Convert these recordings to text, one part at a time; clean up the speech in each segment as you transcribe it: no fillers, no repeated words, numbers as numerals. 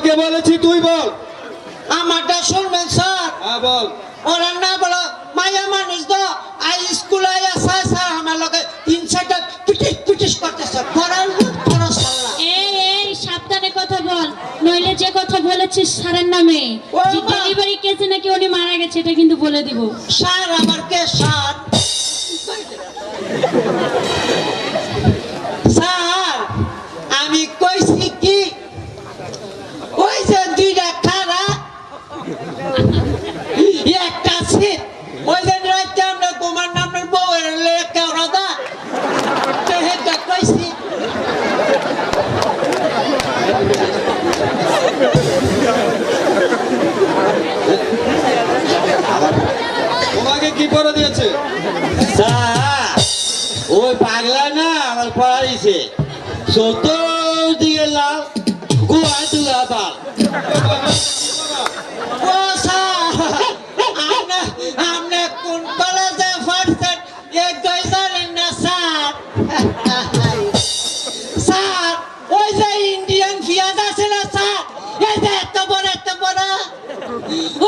তোকে বলেছি তুই বল। আমারটা শুনবেন স্যার। হ্যাঁ বল। ওরা না বলো মায়া মানুষ তো আই স্কুলে স্যার স্যার আমার লোকে 3-4টা পিটিশ পিটিশ করতেছে পড়ার খরচ হল্লা। এই সাবধানে কথা বল, নইলে যে কথা বলেছিস স্যারের নামে যে ডেলিভারি কেসে নাকি উনি মারা গেছে এটা কিন্তু বলে দিব। স্যার আমার কে স্যার? স্যার আমি কইছি কি ওই যে দুইটা খারা একটা সিট ওই যে রাইতে আমরা তোমার নামের বউয়ের লেখা রাদা হেটা কইছি। তোমাকে কি করে দিয়েছে? ওই পাগলা না আমার পড়াইছে চতুর্দিকে লাল গুয়া দুয়া পাল। ও স্যার আপনি কোন কলেজে পড়ছেন এক দুই জানেন না স্যার? স্যার ওই যে ইন্ডিয়ান পেঁয়াজ আছে না স্যার, এই যে এত বড়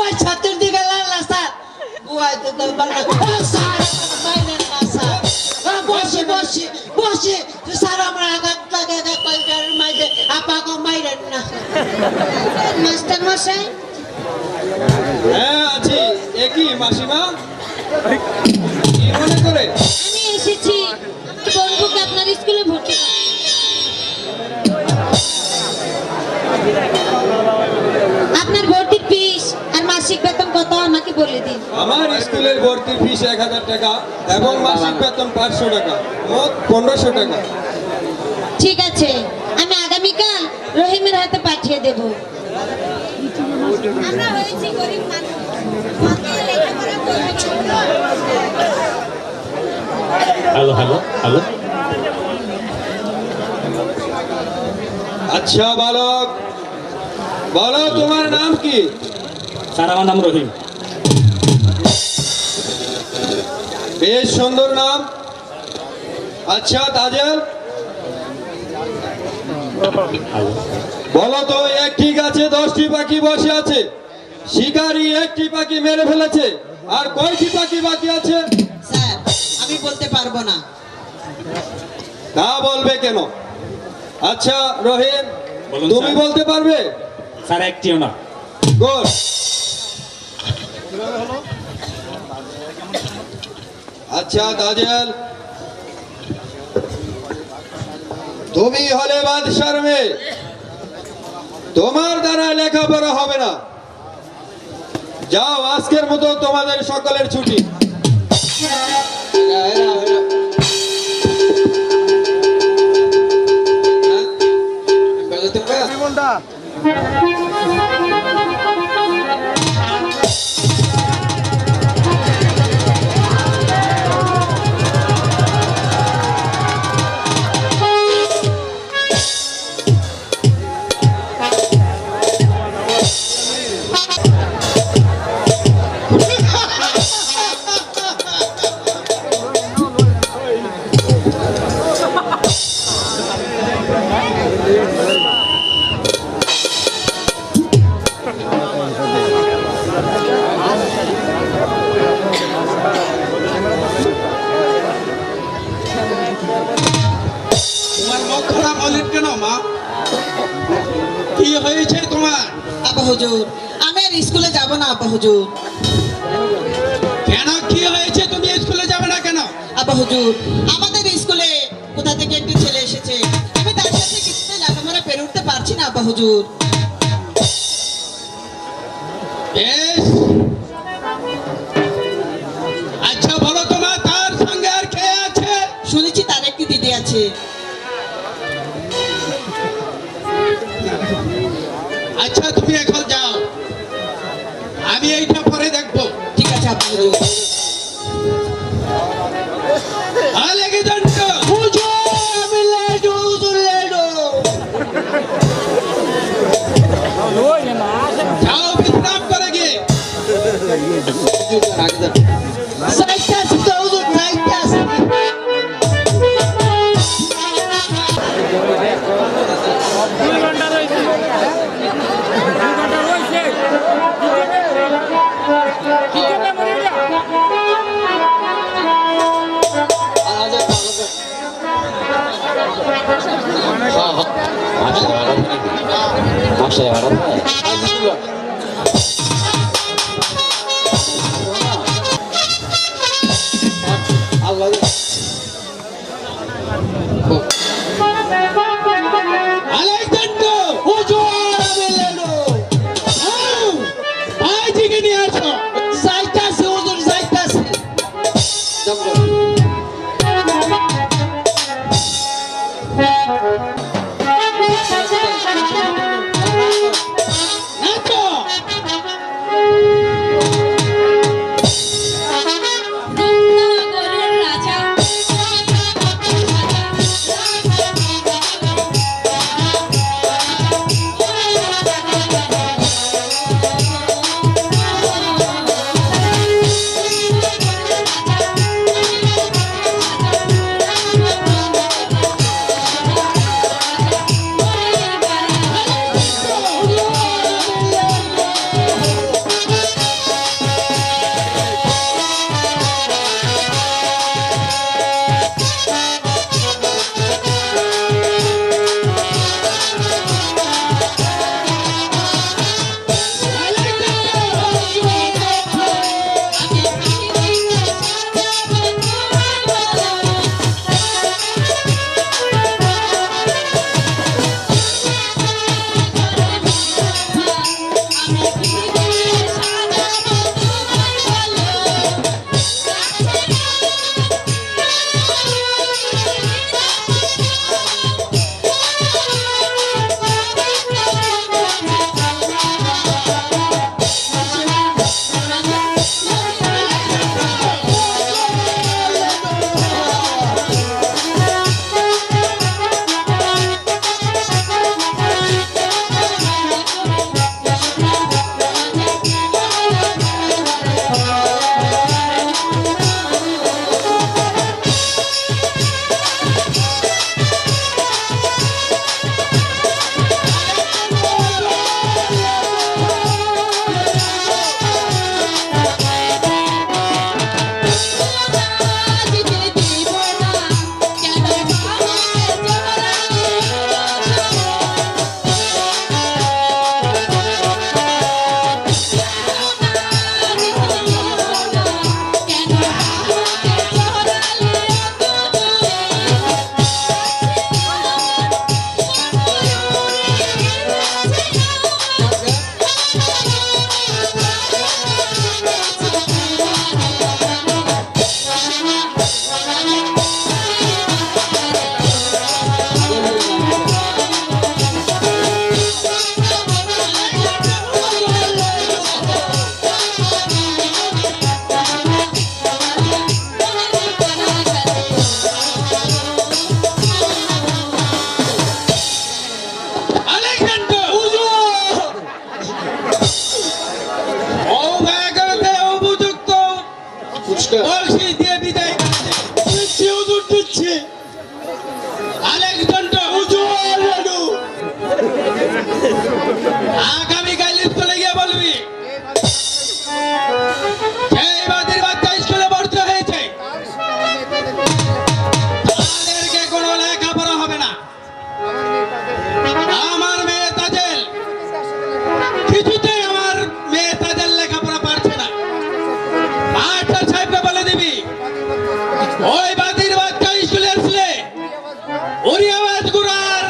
ওই চতুর্দিকে লাল না স্যার গুয়া দুয়া পাল। স্যার মাইলেন না স্যার। বসি বসি বসি স্যার আমরা আঘাত লাগে কলকার মাইরে আপাকে মাইরেন না। মাস্টার মশাই। হ্যাঁ আছি। একই মাসিমা কি মনে করে? আমি এসেছি বন্ধুকে আপনার স্কুলে ভর্তি করতে। আপনার ভর্তির ফিস আর মাসিক বেতন কত আমাকে বলে দিন। আমার স্কুলের ভর্তির ফিস 1000 টাকা এবং মাসিক বেতন 500 টাকা, মোট 1500 টাকা। ঠিক আছে, আমি আগামীকাল রহিমের হাতে পাঠিয়ে দেব। আমরা হয়েছি গরিব মানুষ, আমাদের লেখাপড়া করতে হ্যালো হ্যালো হ্যালো। আচ্ছা বালক, বলো তোমার নাম কি? স্যার আমার নাম রহিম। বেশ সুন্দর নাম। আচ্ছা তাজেল, বলো তো একটি গাছে 10টি পাখি বসে আছে, শিকারী একটি পাখি মেরে ফেলেছে, আর কয়টি পাখি বাকি আছে? স্যার আমি বলতে পারবো না। তা বলবে কেন? আচ্ছা রহিম, বলুন তুমি স্যার। বলতে পারবে? স্যার একটিও না। গুড। আচ্ছা তাজেল, তুমি হলে বাদশার মেয়ে, তোমার দ্বারা লেখাপড়া হবে না। যাও, আজকের মতো তোমাদের সকলের ছুটি। তোমার মুখ খারাপ হলেন কেন মা? কি হয়েছে তোমার? আপা হুজুর আমি আর স্কুলে যাব না। আপা হুজুর। কেন কি হয়েছে? তুমি স্কুলে যাবে না কেন? আপা হুজুর আমাদের স্কুলে কোথা থেকে একটি ছেলে এসেছে, আমি তার সাথে কিছুতে লেখাপড়া পেরে উঠতে পারছি না। আপা হুজুর। বেশ, আচ্ছা বলো তোমার তার সঙ্গে আর কে আছে? শুনেছি তার একটি দিদি আছে। আচ্ছা তুমি এখন যাও, আমি এইটা পরে দেখবো। ঠিক আছে আপা হুজুর। আলেকজান্ডার হুজুর আমি লেডো হুজুর লেডো। যাও বিশ্রাম করে গিয়ে। সাইডটা আছে তো হুজুর, সাইডটা আছে। বাসায় ভাড়া দেয়? আলেকজান্ডার হুজুর আমি লেডো ভাইজিকে নিয়ে আসো যাইতাছে হুজুর যাইতাছে নাচো রূপনগরের রাজা আলেকজান্ডার ও গায়কতে উপযুক্ত বর্ষি দিয়ে বিদায় করছে হুজুর দিচ্ছে আলেকজান্ডার হুজুর লেডো আগামীকাল স্কুলে গিয়ে বলবি সেই বাদির বাচ্চা স্কুলে ভর্তি হয়েছে তাদেরকে কোনো লেখাপড়া হবে না আমার মেয়ে তাজেল কিছুতেই আমার মেয়ে তাজেল লেখাপড়া পারছে না মাস্টার সাহেবকে বলে দিবি ওই বাদির বাচ্চা স্কুলে আসলে ওরি আওয়াজ গুড়ার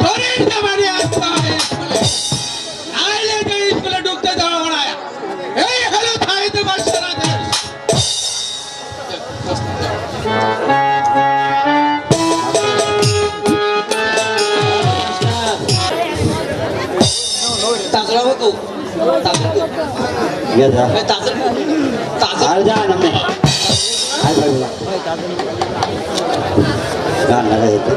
শরীর জামানি আসতে হবে স্কুলে নাইলে যে স্কুলে ঢুকতে দেওয়া না এই হলো সাহিত্য ভাষার আদেশ তাজরা হতো তাজরা Biasa. তাজরা তাজরা Ada namanya. Ada pula. Kan ada itu.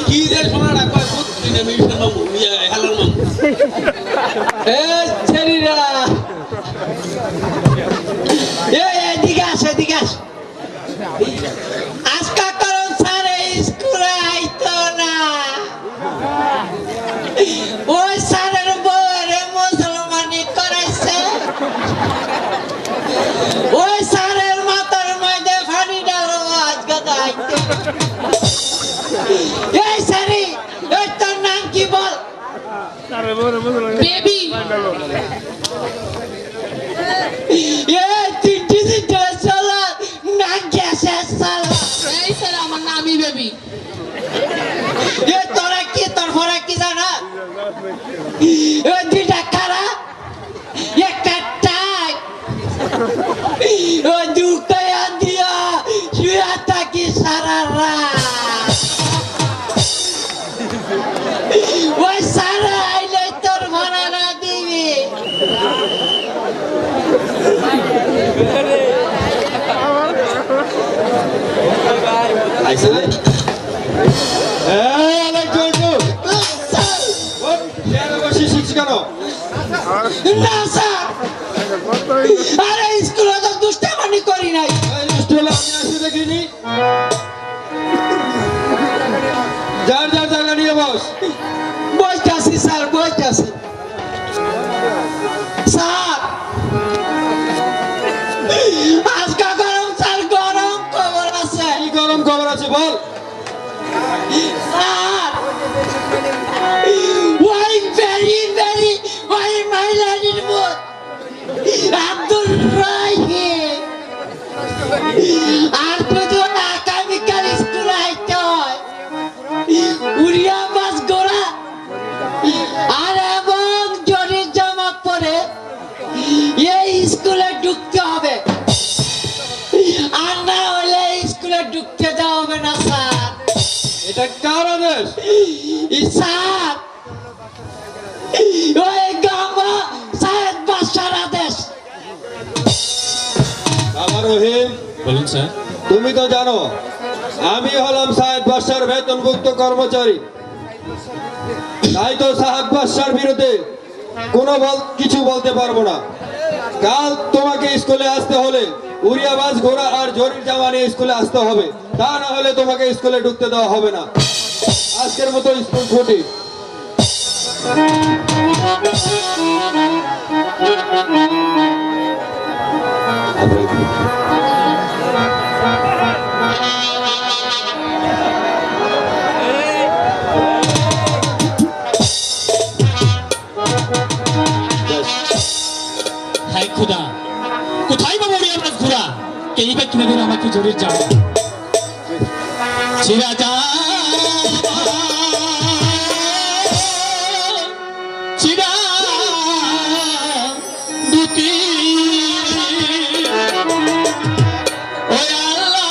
কি যে শোনাটা কয় বুদ্ধি না মিশন মামু হেলার মামু এ ছেড়িরা এদিকে আসে এদিকে আসে আজকা করুন স্যার স্কুলে আইতো না ওই স্যারের বউরে মুসলমানি করাইছে বেবি এ তিনটি তিনটে সালা না গেছে সালা এই স্যার আমার নামই বেবি এ তোরা কি তোর ফরা কি জানা এ দুইটা কারা একটা টাই ও দুকায়া দিয়া শুয়া থাকি সারা রাত ওই সারা আইলে তোর ভাড়া না দিবি আইসে রে এই আলেকজন ওট চেয়ারে বসে শিখছি কেন না স্যার আরে স্কুলে তো দুষ্টামানি করি নাই এই দুষ্টুলা আমি আসি দেখিনি যার যার জায়গা নিয়ে বস বইতাছি স্যার বইতাছি স্যার আজকা গরম স্যার গরম খবর আছে কি গরম খবর আছে বল স্যার ওই ভেরি ওই মাইলানির মত আব্দুল রাহিম আর তো আগামীকাল স্কুলে আইতে হয় উড়িয়া বাস গোড়া আর এবং জরির জামা পরে এই স্কুলে ঢুকতে হবে আর না হলে স্কুলে ঢুকতে দেওয়া হবে না স্যার এটা কার আদেশ স্যার ওই গামা সাহেব বাসার আদেশ বাবা রহিম বলুন স্যার তুমি তো জানো আমি হলাম সাহেব বাদশার বেতনভুক্ত কর্মচারী তাই তো সাহেব বাদশার বিরুদ্ধে কোনো কিছু বলতে পারবো না কাল তোমাকে স্কুলে আসতে হলে উড়িয়াবাজ ঘোড়া আর জরির জামা নিয়ে স্কুলে আসতে হবে তা না হলে তোমাকে স্কুলে ঢুকতে দেওয়া হবে না আজকের মতো স্কুল ছুটি হাই খুদা কোথায় পাবো উড়িয়া মাছ ঘোরা কেই বা কিনে দিন আমাকে জরির জামা ছিড়া যা ছিড়া দুটি ওই আল্লাহ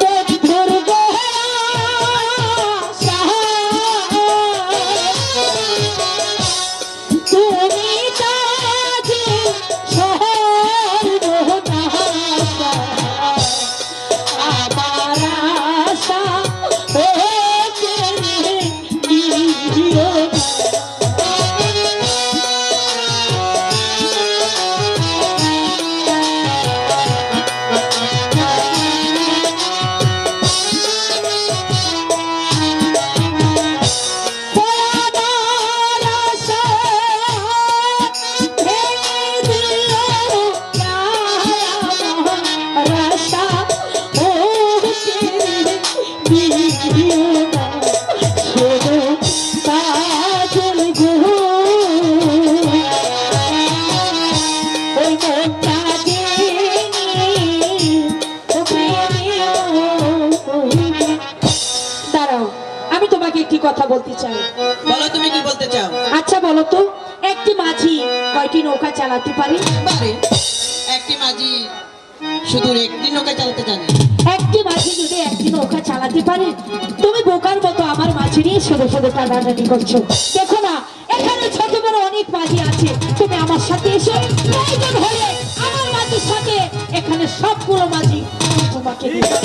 বন্ধুর গোহরা তুমি তাজে শহর মোহনাসা আমার আশা ও কেড়ে নিও দাঁড়াও, আমি তোমাকে একটি কথা বলতে চাই। বলো তুমি কি বলতে চাও? আচ্ছা বলো তো, একটি মাঝি কয়টি নৌকা চালাতে পারে? পারে। একটি মাঝি শুধু একটি নৌকা চালাতে জানে। একটি মাঝি যদি একটি নৌকা চালাতে পারে, তুমি বোকার মতো আমার মাঝি নিয়ে শুধু শুধু টানাটানি করছো। দেখো না, এখানে ছোট বড় অনেক মাঝি আছে, তুমি আমার সাথে এসো, প্রয়োজন হলে আমার মাঝির সাথে এখানে সবগুলো মাঝি তোমাকে দিবো।